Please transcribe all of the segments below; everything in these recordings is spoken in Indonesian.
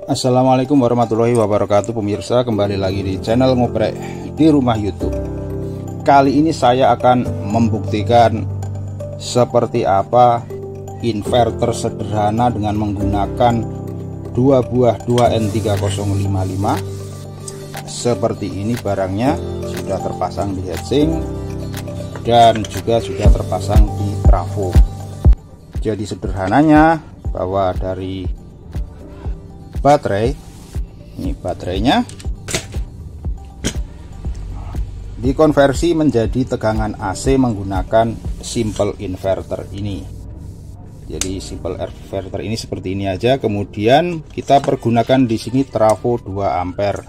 Assalamualaikum warahmatullahi wabarakatuh pemirsa, kembali lagi di channel Ngoprek di Rumah YouTube. Kali ini saya akan membuktikan seperti apa inverter sederhana dengan menggunakan dua buah 2N3055. Seperti ini barangnya, sudah terpasang di heatsink dan juga sudah terpasang di trafo. Jadi sederhananya bahwa dari baterai, ini baterainya dikonversi menjadi tegangan AC menggunakan simple inverter ini. Jadi simple inverter ini seperti ini aja. Kemudian kita pergunakan di sini trafo 2 ampere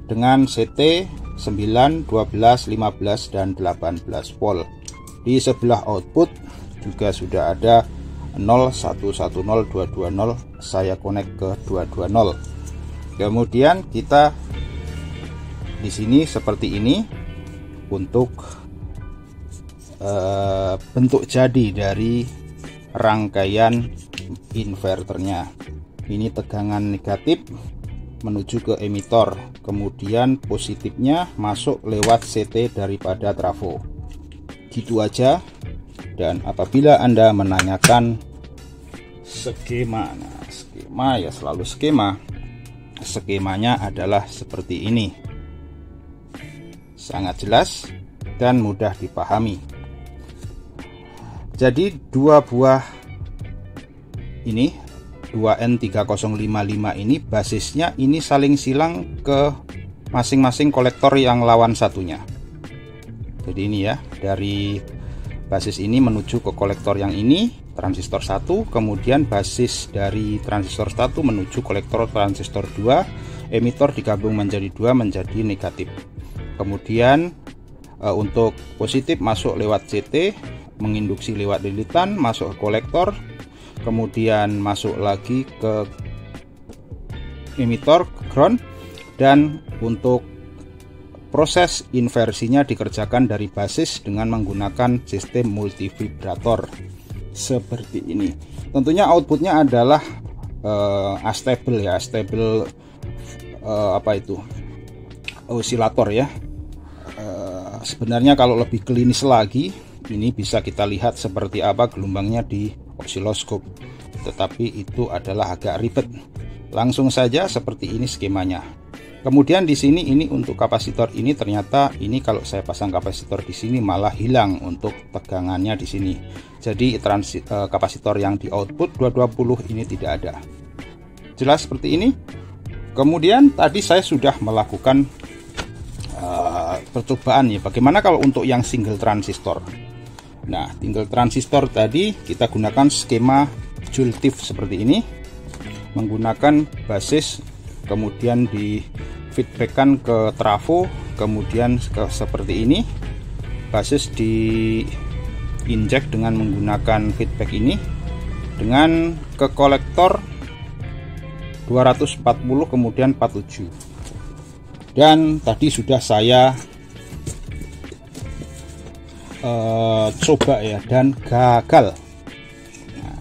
dengan CT 9, 12, 15 dan 18 volt. Di sebelah output juga sudah ada 0110 220, saya connect ke 220. Kemudian kita di sini seperti ini untuk bentuk jadi dari rangkaian inverternya. Ini tegangan negatif menuju ke emitor, kemudian positifnya masuk lewat CT daripada trafo. Gitu aja. Dan apabila Anda menanyakan skema, nah skema ya selalu skema. Skemanya adalah seperti ini, sangat jelas dan mudah dipahami. Jadi dua buah ini 2N3055 ini basisnya ini saling silang ke masing-masing kolektor yang lawan satunya. Jadi ini ya, dari basis ini menuju ke kolektor yang ini, transistor 1, kemudian basis dari transistor 1 menuju kolektor transistor 2, emitor digabung menjadi 2 menjadi negatif. Kemudian untuk positif masuk lewat CT, menginduksi lewat lilitan, masuk ke kolektor, kemudian masuk lagi ke emitor, ke ground, dan untuk proses inversinya dikerjakan dari basis dengan menggunakan sistem multivibrator seperti ini. Tentunya outputnya adalah astable ya, stable osilator ya. Sebenarnya kalau lebih klinis lagi, ini bisa kita lihat seperti apa gelombangnya di osiloskop. Tetapi itu adalah agak ribet. Langsung saja seperti ini skemanya. Kemudian di sini ini untuk kapasitor ini ternyata ini kalau saya pasang kapasitor di sini malah hilang untuk tegangannya di sini. Jadi kapasitor yang di output 220 ini tidak ada. Jelas seperti ini. Kemudian tadi saya sudah melakukan percobaan ya. Bagaimana kalau untuk yang single transistor? Nah, single transistor tadi kita gunakan skema Jultif seperti ini, menggunakan basis, kemudian di feedbackkan ke trafo, kemudian seperti ini, basis di inject dengan menggunakan feedback ini, dengan ke kolektor 240 kemudian 47. Dan tadi sudah saya coba ya, dan gagal.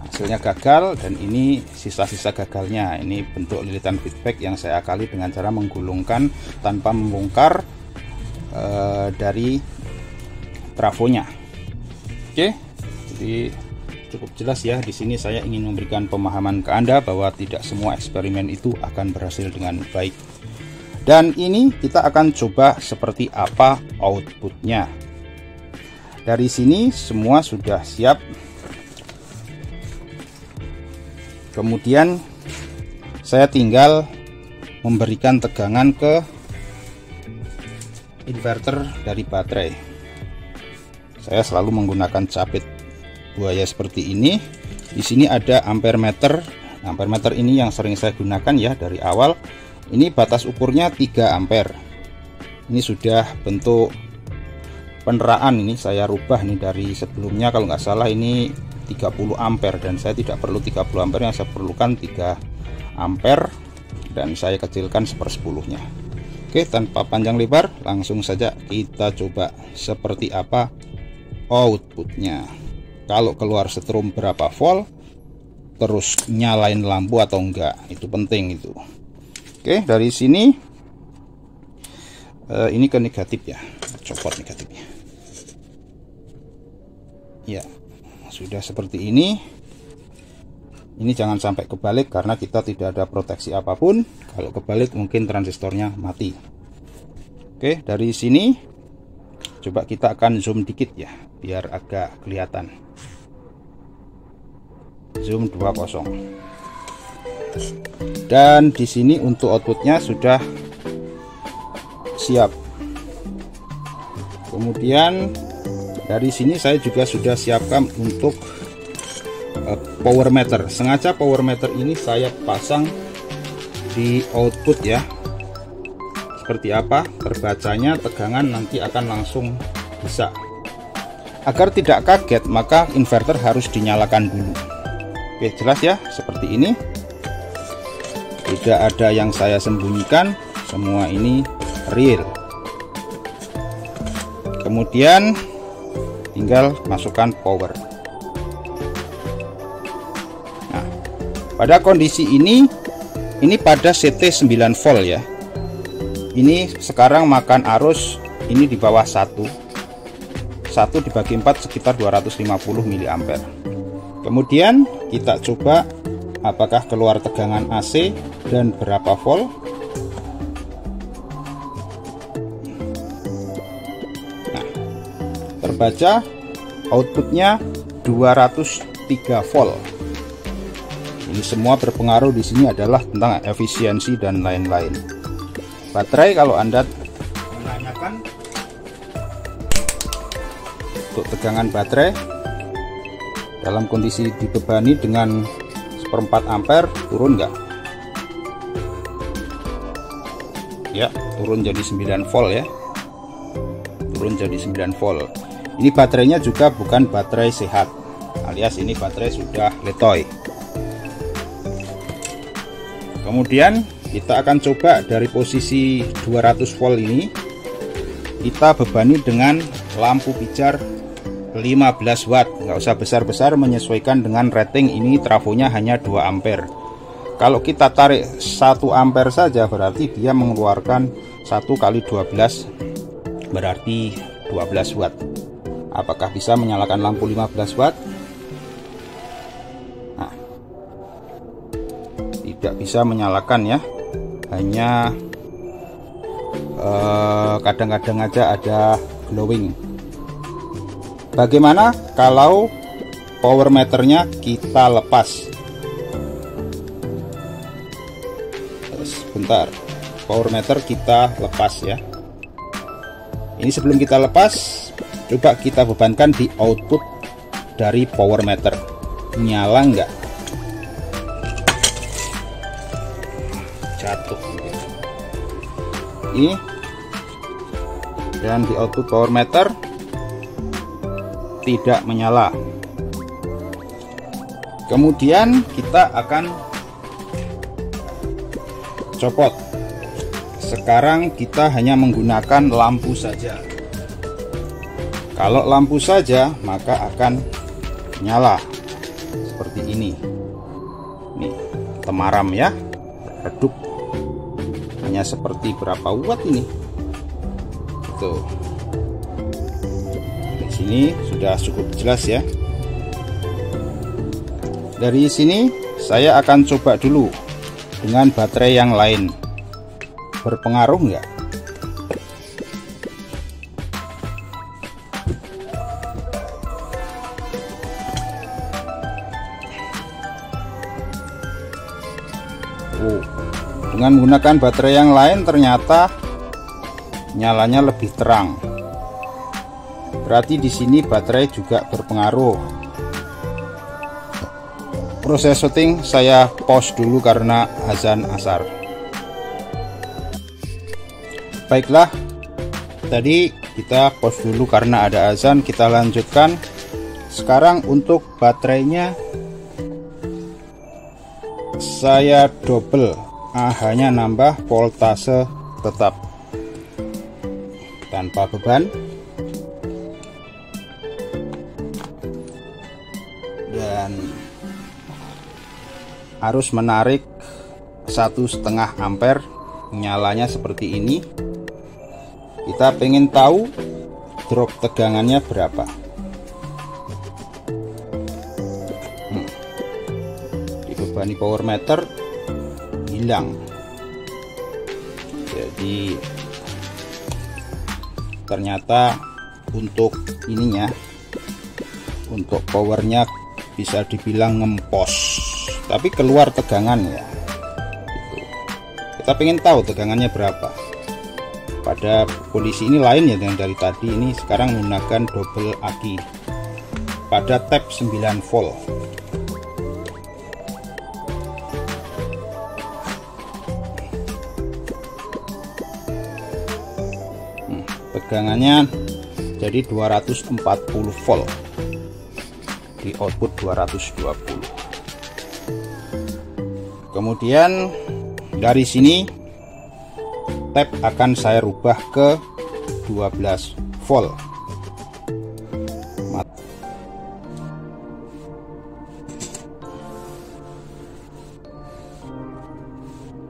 Hasilnya gagal, dan ini sisa-sisa gagalnya. Ini bentuk lilitan feedback yang saya akali dengan cara menggulungkan tanpa membongkar dari trafonya. Oke, jadi cukup jelas ya. Di sini saya ingin memberikan pemahaman ke Anda bahwa tidak semua eksperimen itu akan berhasil dengan baik. Dan ini kita akan coba seperti apa outputnya. Dari sini semua sudah siap. Kemudian saya tinggal memberikan tegangan ke inverter dari baterai. Saya selalu menggunakan capit buaya seperti ini. Di sini ada ampere meter. Ampere meter ini yang sering saya gunakan ya dari awal. Ini batas ukurnya 3 ampere. Ini sudah bentuk peneraan, ini saya rubah nih dari sebelumnya kalau nggak salah ini 30 ampere, dan saya tidak perlu 30 ampere, yang saya perlukan 3 ampere, dan saya kecilkan 1/10-nya. Oke, tanpa panjang lebar langsung saja kita coba seperti apa outputnya. Kalau keluar setrum berapa volt, terus nyalain lampu atau enggak, itu penting itu. Oke, dari sini ini ke negatif ya, copot negatifnya ya. Sudah seperti ini jangan sampai kebalik karena kita tidak ada proteksi apapun. Kalau kebalik mungkin transistornya mati. Oke, dari sini coba kita akan zoom dikit ya biar agak kelihatan. Zoom 20. Dan di sini untuk outputnya sudah siap. Kemudian dari sini saya juga sudah siapkan untuk power meter. Sengaja power meter ini saya pasang di output ya. Seperti apa terbacanya tegangan nanti akan langsung bisa. Agar tidak kaget maka inverter harus dinyalakan dulu. Oke, jelas ya, seperti ini. Tidak ada yang saya sembunyikan, semua ini real. Kemudian tinggal masukkan power. Nah, pada kondisi ini pada CT 9 volt ya. Ini sekarang makan arus ini di bawah 1 dibagi 4 sekitar 250 mA. Kemudian kita coba apakah keluar tegangan AC dan berapa volt. Nah, terbaca outputnya 203 volt. Ini semua berpengaruh di sini adalah tentang efisiensi dan lain-lain. Baterai kalau Anda menanyakan untuk tegangan baterai dalam kondisi dibebani dengan 1/4 ampere turun enggak? Ya, turun jadi 9 volt ya. Turun jadi 9 volt. Ini baterainya juga bukan baterai sehat, alias ini baterai sudah letoy. Kemudian kita akan coba dari posisi 200 volt ini kita bebani dengan lampu pijar 15 watt. Nggak usah besar-besar, menyesuaikan dengan rating ini trafonya hanya 2 ampere. Kalau kita tarik 1 ampere saja berarti dia mengeluarkan 1 kali 12 berarti 12 watt. Apakah bisa menyalakan lampu 15 watt? Nah, tidak bisa menyalakan ya, hanya kadang-kadang aja ada glowing. Bagaimana kalau power meternya kita lepas? Sebentar, power meter kita lepas ya. Ini sebelum kita lepas, coba kita bebankan di output dari power meter. Nyala enggak? Jatuh. Ini dan di output power meter tidak menyala. Kemudian kita akan copot. Sekarang kita hanya menggunakan lampu saja. Kalau lampu saja maka akan nyala seperti ini. Nih, temaram ya, redup. Hanya seperti berapa watt ini? Tuh. Ini sudah cukup jelas ya. Dari sini saya akan coba dulu dengan baterai yang lain, berpengaruh enggak? Dengan menggunakan baterai yang lain ternyata nyalanya lebih terang. Berarti di sini baterai juga berpengaruh. Proses setting saya pause dulu karena azan asar. Baiklah, tadi kita pause dulu karena ada azan, kita lanjutkan. Sekarang untuk baterainya saya double, hanya nambah voltase tetap tanpa beban. Dan harus menarik 1,5 ampere, nyalanya seperti ini. Kita pengen tahu drop tegangannya berapa. Dibebani power meter, hilang. Jadi ternyata untuk ininya, untuk powernya bisa dibilang ngempos, tapi keluar tegangan ya gitu. Kita pengen tahu tegangannya berapa. Pada kondisi ini lain ya dengan dari tadi, ini sekarang menggunakan double aki pada tab 9 volt. Tegangannya jadi 240 volt di output 220. Kemudian dari sini tab akan saya rubah ke 12 volt.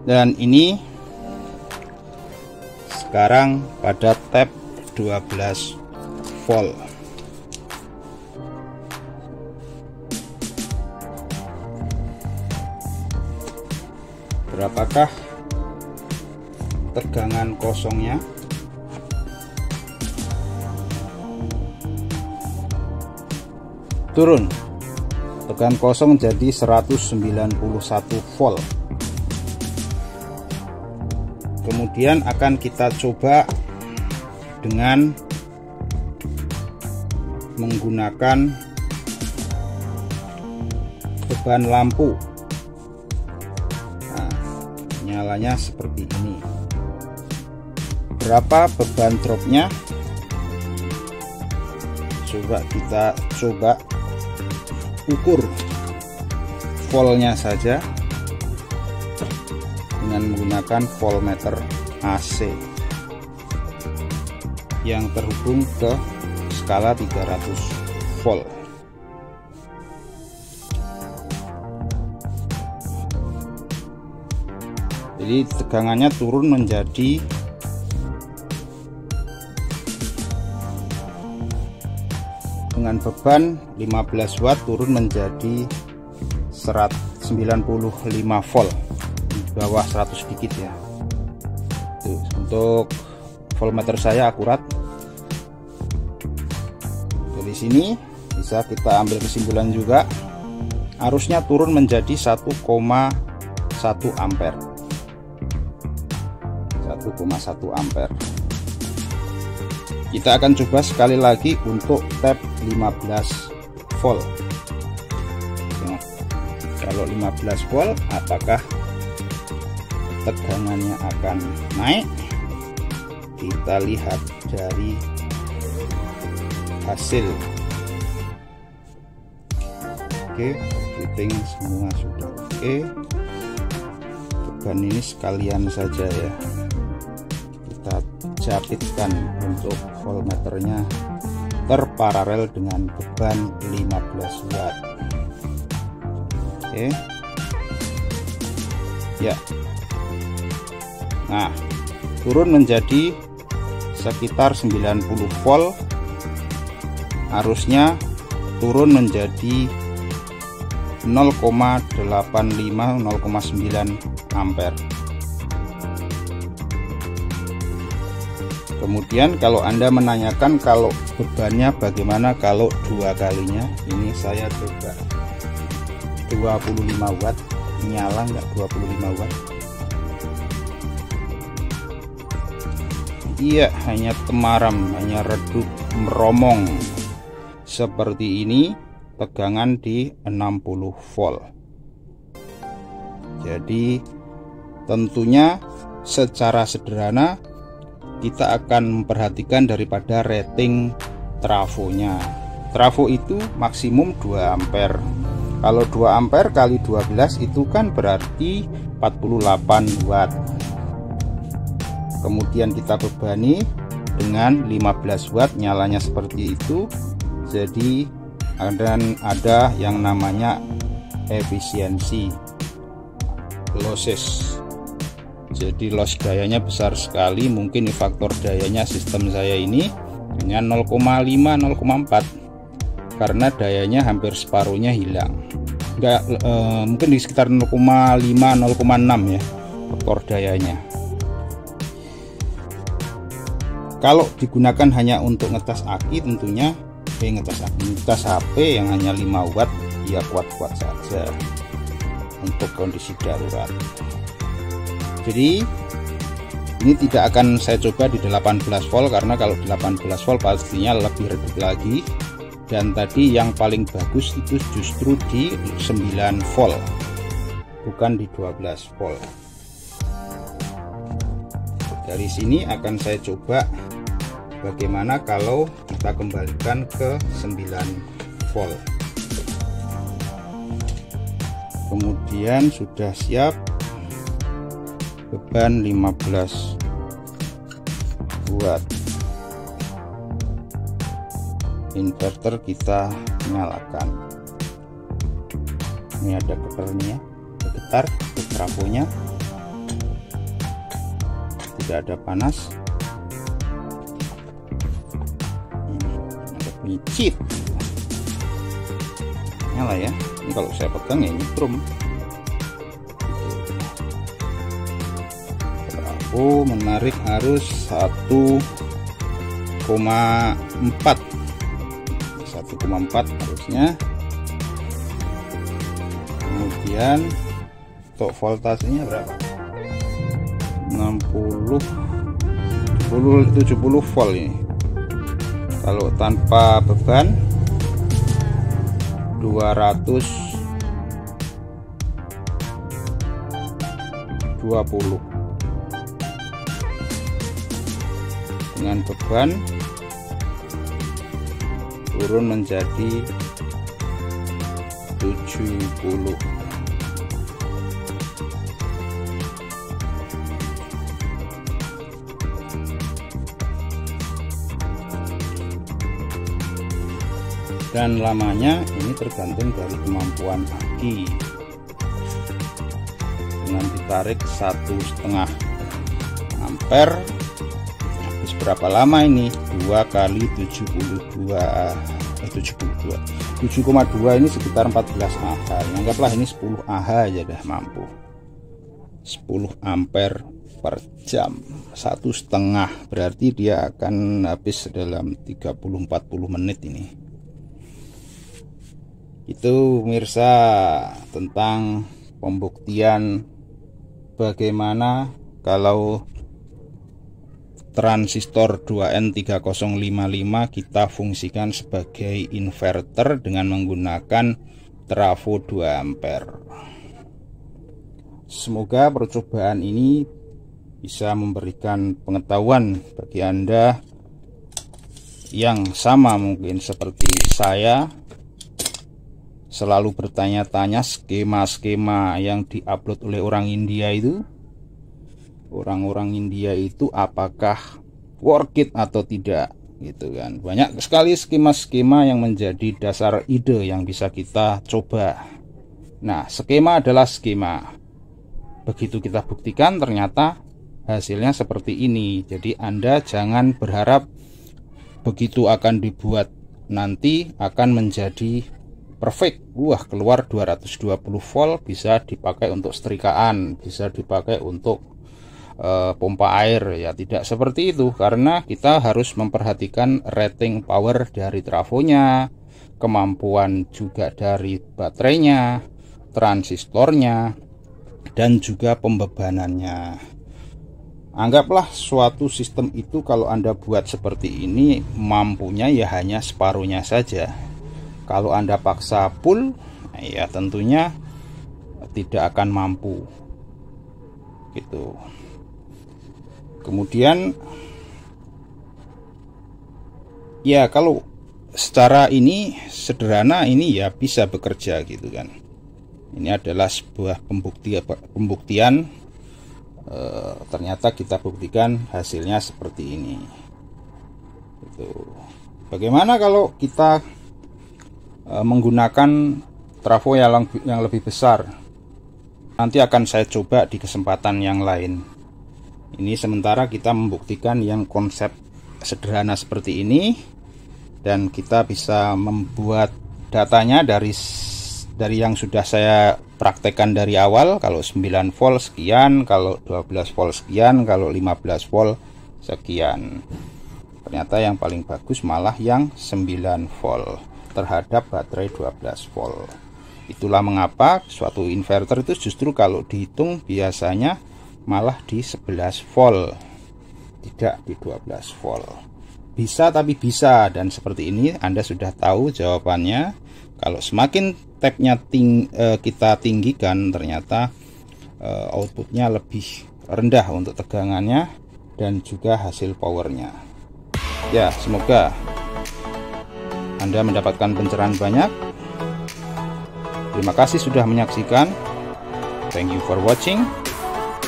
Dan ini sekarang pada tab 12 volt. Berapakah tegangan kosongnya? Turun. Tegangan kosong jadi 191 volt. Kemudian akan kita coba dengan menggunakan beban lampu. Nah, nyalanya seperti ini. Berapa beban dropnya? Coba kita ukur voltnya saja dengan menggunakan voltmeter AC yang terhubung ke skala 300 volt. Jadi tegangannya turun menjadi dengan beban 15 watt turun menjadi 195 volt, di bawah 100 sedikit ya. Tuh, untuk voltmeter saya akurat. Dari sini bisa kita ambil kesimpulan juga, arusnya turun menjadi 1,1 ampere. 1,1 ampere. Kita akan coba sekali lagi untuk tab 15 volt. Nah, kalau 15 volt apakah tegangannya akan naik? Kita lihat dari hasil. Oke, fitting semua sudah oke. Beban ini sekalian saja ya, kita japitkan untuk voltmeternya terparalel dengan beban 15 watt. Oke ya, nah turun menjadi sekitar 90 volt, arusnya turun menjadi 0,85-0,9 ampere. Kemudian kalau Anda menanyakan kalau bebannya bagaimana kalau dua kalinya, ini saya coba 25 watt, nyala nggak 25 watt? Iya, hanya temaram, hanya redup meromong seperti ini, tegangan di 60 volt. Jadi tentunya secara sederhana kita akan memperhatikan daripada rating trafonya. Trafo itu maksimum 2 ampere. Kalau 2 ampere kali 12 itu kan berarti 48 watt. Kemudian kita bebani dengan 15 watt, nyalanya seperti itu. Jadi ada yang namanya efisiensi losses. Jadi loss dayanya besar sekali. Mungkin faktor dayanya sistem saya ini hanya 0,5 0,4 karena dayanya hampir separuhnya hilang. Enggak, mungkin di sekitar 0,5 0,6 ya faktor dayanya. Kalau digunakan hanya untuk ngecas aki, tentunya ngecas HP yang hanya 5 watt ya kuat-kuat saja untuk kondisi darurat. Jadi ini tidak akan saya coba di 18 volt karena kalau 18 volt pastinya lebih redup lagi, dan tadi yang paling bagus itu justru di 9 volt bukan di 12 volt. Dari sini akan saya coba bagaimana kalau kita kembalikan ke 9 volt. Kemudian sudah siap beban 15 watt. Inverter kita nyalakan. Ini ada getarnya, getar trafonya, tidak ada panas. Ini ada bunyi chip, nyala ya. Ini kalau saya pegang ya nyetrum. Trafo menarik arus 1,4 harusnya. Kemudian untuk voltasenya berapa? 70 volt ini. Kalau tanpa beban 220. Dengan beban turun menjadi 70. Dan lamanya ini tergantung dari kemampuan aki. Dengan ditarik 1,5 ampere, habis berapa lama ini? 2 kali 7,2 ini sekitar 14 Ah. Anggaplah ini 10 Ah aja dah mampu. 10 ampere per jam, 1,5, berarti dia akan habis dalam 30-40 menit ini. Itu pemirsa tentang pembuktian bagaimana kalau transistor 2N3055 kita fungsikan sebagai inverter dengan menggunakan trafo 2 ampere. Semoga percobaan ini bisa memberikan pengetahuan bagi Anda yang sama mungkin seperti saya, selalu bertanya-tanya skema-skema yang diupload oleh orang India itu. Orang-orang India itu apakah worth it atau tidak gitu kan. Banyak sekali skema-skema yang menjadi dasar ide yang bisa kita coba. Nah, skema adalah skema. Begitu kita buktikan ternyata hasilnya seperti ini. Jadi Anda jangan berharap begitu akan dibuat nanti akan menjadi perfect. Wah, keluar 220 volt, bisa dipakai untuk setrikaan, bisa dipakai untuk pompa air. Ya tidak seperti itu, karena kita harus memperhatikan rating power dari trafonya, kemampuan juga dari baterainya, transistornya, dan juga pembebanannya. Anggaplah suatu sistem itu kalau Anda buat seperti ini, mampunya ya hanya separuhnya saja. Kalau Anda paksa full, ya tentunya tidak akan mampu gitu. Kemudian ya kalau secara ini sederhana ini ya bisa bekerja gitu kan. Ini adalah sebuah pembuktian, ternyata kita buktikan hasilnya seperti ini gitu. Bagaimana kalau kita menggunakan trafo yang lebih besar? Nanti akan saya coba di kesempatan yang lain. Ini sementara kita membuktikan yang konsep sederhana seperti ini, dan kita bisa membuat datanya dari yang sudah saya praktekkan dari awal. Kalau 9 volt sekian, kalau 12 volt sekian, kalau 15 volt sekian. Ternyata yang paling bagus malah yang 9 volt terhadap baterai 12 volt. Itulah mengapa suatu inverter itu justru kalau dihitung biasanya malah di 11 volt, tidak di 12 volt. Bisa, tapi bisa. Dan seperti ini Anda sudah tahu jawabannya. Kalau semakin tapnya kita tinggikan, ternyata outputnya lebih rendah untuk tegangannya dan juga hasil powernya. Ya, semoga Anda mendapatkan pencerahan banyak. Terima kasih sudah menyaksikan. Thank you for watching.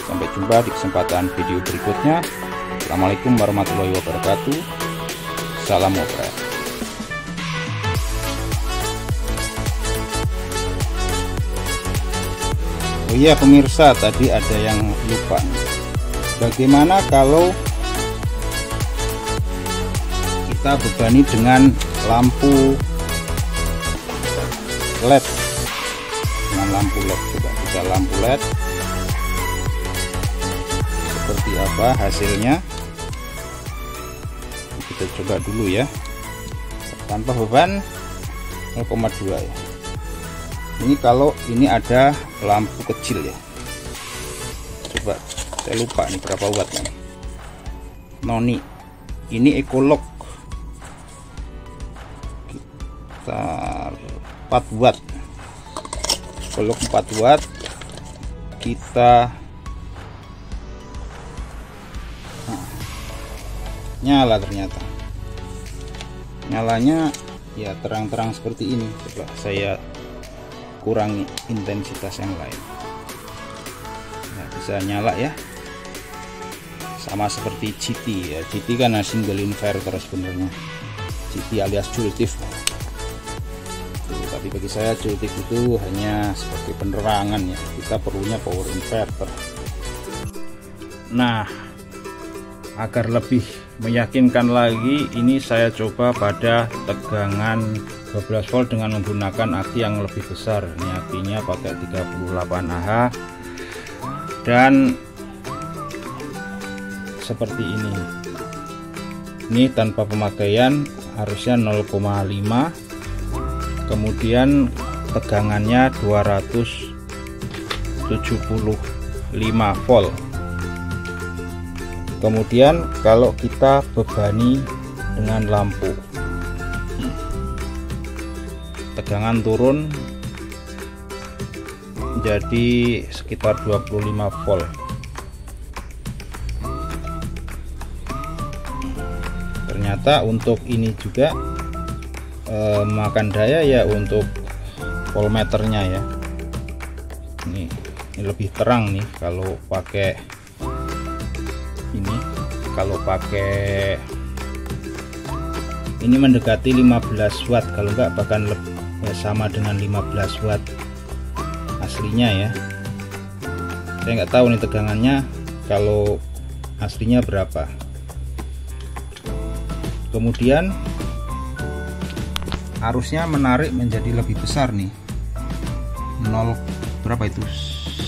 Sampai jumpa di kesempatan video berikutnya. Assalamualaikum warahmatullahi wabarakatuh. Salam ngoprek. Oh iya pemirsa, tadi ada yang lupa. Bagaimana kalau kita bebani dengan lampu LED? Dengan lampu LED, coba kita lampu LED seperti apa hasilnya. Kita coba dulu ya, tanpa beban 0,2 ya. Ini kalau ini ada lampu kecil ya, coba saya lupa nih berapa watt nih. Noni ini Ecolog kita 4 watt, Ecolog 4 watt. Kita nyala, ternyata nyalanya ya terang-terang seperti ini. Coba saya kurangi intensitas yang lain, nah, bisa nyala ya, sama seperti GT ya. GT kan single inverter sebenarnya, GT alias Jultif. Tapi bagi saya Jultif itu hanya sebagai penerangan ya, kita perlunya power inverter. Nah, agar lebih meyakinkan lagi, ini saya coba pada tegangan 12 volt dengan menggunakan aki yang lebih besar. Ini akinya pakai 38 Ah dan seperti ini. Ini tanpa pemakaian harusnya 0,5, kemudian tegangannya 275 volt. Kemudian kalau kita bebani dengan lampu, tegangan turun menjadi sekitar 25 volt. Ternyata untuk ini juga makan daya ya, untuk voltmeternya ya. Ini lebih terang nih kalau pakai ini. Kalau pakai ini mendekati 15 watt, kalau enggak bahkan lebih, ya sama dengan 15 watt aslinya ya. Saya nggak tahu nih tegangannya kalau aslinya berapa. Kemudian arusnya menarik menjadi lebih besar nih, 0 berapa itu,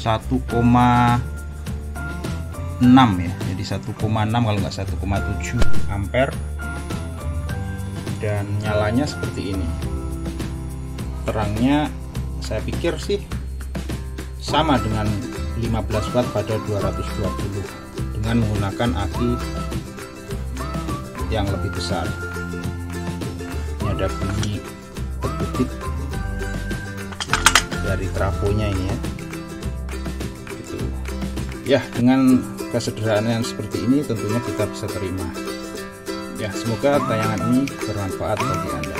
1,6 ya, jadi 1,6 kalau nggak 1,7 ampere. Dan nyalanya seperti ini, terangnya saya pikir sih sama dengan 15 watt pada 220 dengan menggunakan aki yang lebih besar. Ini ada bunyi petutit dari trafonya ini ya. Gitu. Ya, dengan kesederhanaan seperti ini tentunya kita bisa terima. Ya, semoga tayangan ini bermanfaat bagi Anda.